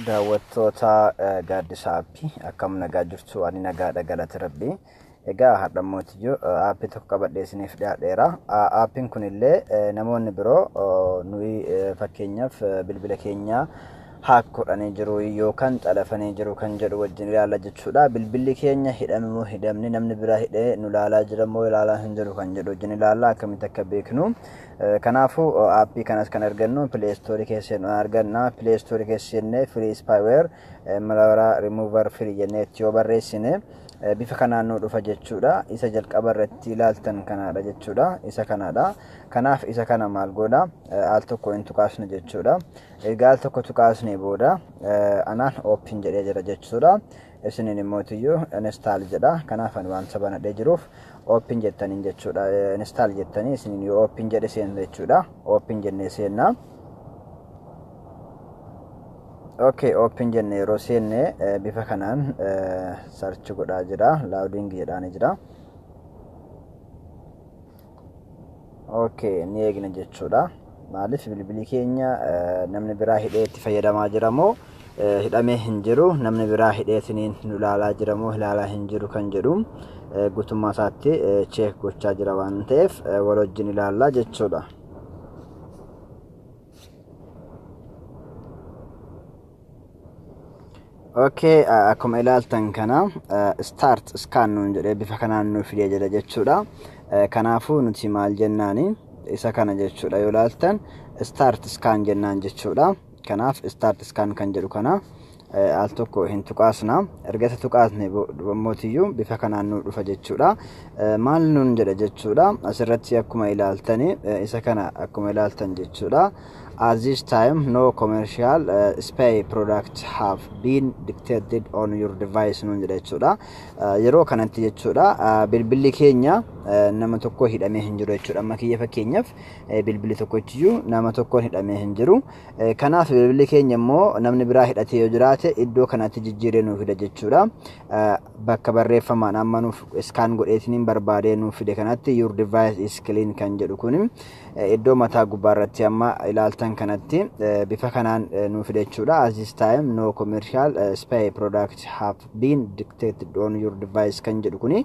daawwattoota gaaddisaa aappii akkam nagaa jirtu ani nagaadha galata rabbii. Egaa har'a mootiyyoo aappii tokko qabadhee isiniif dhiyaadheera. Aappiin kun illee namoonni biroo nuyi fakkeenyaaf bilbila keenya haakkodhanii jiru yookaan xalafanii jiru kan jedhu wajjin ilaalla jechuudha. Bilbilli keenya hidhame moo hidhamne namni biraa hidhee nu ilaalaa jira moo ilaalaa hin jiru kan jedhu wajjin ilaalla akkamitti akka beeknu. Kanaafuu aappii kanas kan argannu Play Store keessatti arganna. Play Store keessatti free spyware malware remover free jennee yoo barreessine bifa kanaan nu dhufa jechuudha. Isa jalqaba irratti ilaaltan kanaadha jechuudha. Isa kanaadha. Kanaaf isa kana maal godha al tokko hin tuqaasne jechuudha. Egaa al tokko tuqaasne booda anaan open jedhee jira jechuudha. Isiniin immoo install jedha. Kanaaf ani waan sabanadhee jiruuf open jettaniin jechuudha. Install jettanii isiniin yoo open jedhe seenna jechuudha. Open jennee seenna. Okay, open jenne yeroo seenne bifa kanaan search godhaa jira. Loading jedhaan jira. Okay, ni eegna jechuudha. Maaliif bilbilli keenya namni biraa hidhee itti fayyadamaa jira moo hidhamee hin jiru, namni biraa hidheetiniin nu ilaalaa jira moo ilaalaa hin jiru kan jedhu guutummaa isaatti check gochaa jira waan ta'eef wal wajjin ilaallaa jechuudha. Okay, akkuma ilaaltan kana start scan nuun jedhee bifa kanaan nu fidee jira jechuudha. Kanaafuu nuti maal jennaani isa kana jechuudha yoo ilaaltan start scan jennaan jechuudha. Kanaaf start scan kan jedhu kana al tokko hin tuqaasna. Erga tuqaasne mootiyyuu bifa kanaan nu dhufa jechuudha. Maal nuun jedha jechuudha. Asirratti akkuma ilaaltani isa kana akkuma ilaaltan jechuudha. At this time, no commercial spy products have been dictated on your device. Nuun jedha jechuudha. Yeroo kanatti jechuudha bilbilli keenya nama tokko hidhamee hin jiru jechuudha. Amma kiyya fakkeenyaaf bilbilli tokkochiyyuu nama tokkoon hidhamee hin jiru. Kanaaf bilbilli keenya immoo namni biraa hidhatee yoo jiraate iddoo kanatti jijjiiree nuuf fida jechuudha. Bakka barreeffamaan amma nuuf scan godheetiniin barbaadee nuuf fide kanatti your device is clean kan jedhu kun iddoo mataa gubbaarratti amma ilaaltan kanatti bifa kanaan nuuf fide jechuudha. At this time no commercial spy products have been dictated on your device kan jedhu kun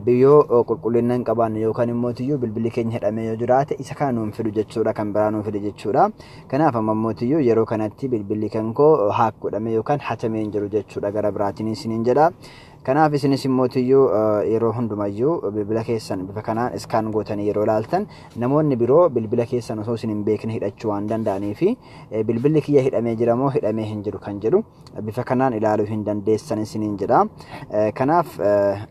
biyyoo qulqullinaan qaban yookaan immoo tiyyuu bilbilli keenya hidhamee yoo jiraate isa kana nuuf fidu jechuudha, kan biraa nuuf fide jechuudha. Kanaaf amma tiyyuu yeroo kanatti bilbilli kan koo haak godhame yookaan hatamee hin jiru jechuudha. Gara biraatiin isiniin jedha. Kanaaf isinis immoo tiyyuu yeroo hundumayyuu bilbila keessan bifa kanaan scan gootanii yeroo ilaaltan namoonni biroo bilbila keessan osoo isin hin beekne hidhachuu waan danda'anii fi bilbilli kiyya hidhamee jira moo hidhamee hin jiru kan jedhu bifa kanaan ilaaluu hin dandeessan isiniin jedha. Kanaaf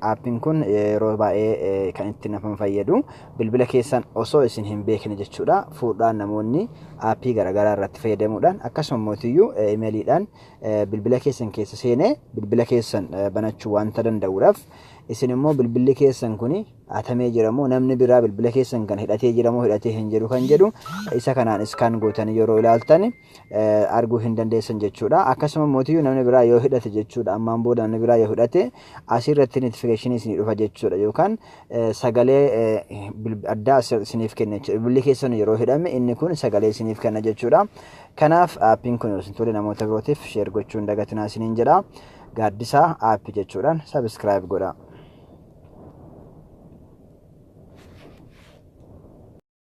aappiin kun yeroo baay'ee kan itti nama fayyadu bilbila keessan osoo isin hin beekne jechuudha. Fuudhaan namoonni aappii garaagaraa irratti fayyadamuudhaan akkasuma tiyyuu imeeliidhaan bilbila keessan keessa seenee bilbila keessan banachuu wanta danda'uudhaaf isin immoo bilbilli keessan kuni hatamee jira moo namni biraa bilbila keessan kan hidhatee jira moo hidhatee hin jiru kan jedhu isa kanaan scan gootanii yeroo ilaaltan arguu hin dandeessan jechuudha. Akkasuma mootiyyuu namni biraa yoo hidhate jechuudha. Ammaan booda namni biraa yoo hidhate asirratti notification isin dhufa jechuudha yookaan sagalee addaa isiniif kenna jechuudha. Bilbilli keessan yeroo hidhame inni kun sagalee isiniif kenna jechuudha. Kanaaf aappiin kun isin tole namoota birootiif share gochuun dagatinaa isiniin jedha. Gaaddisaa aappii jechuudhaan subscribe godhaa.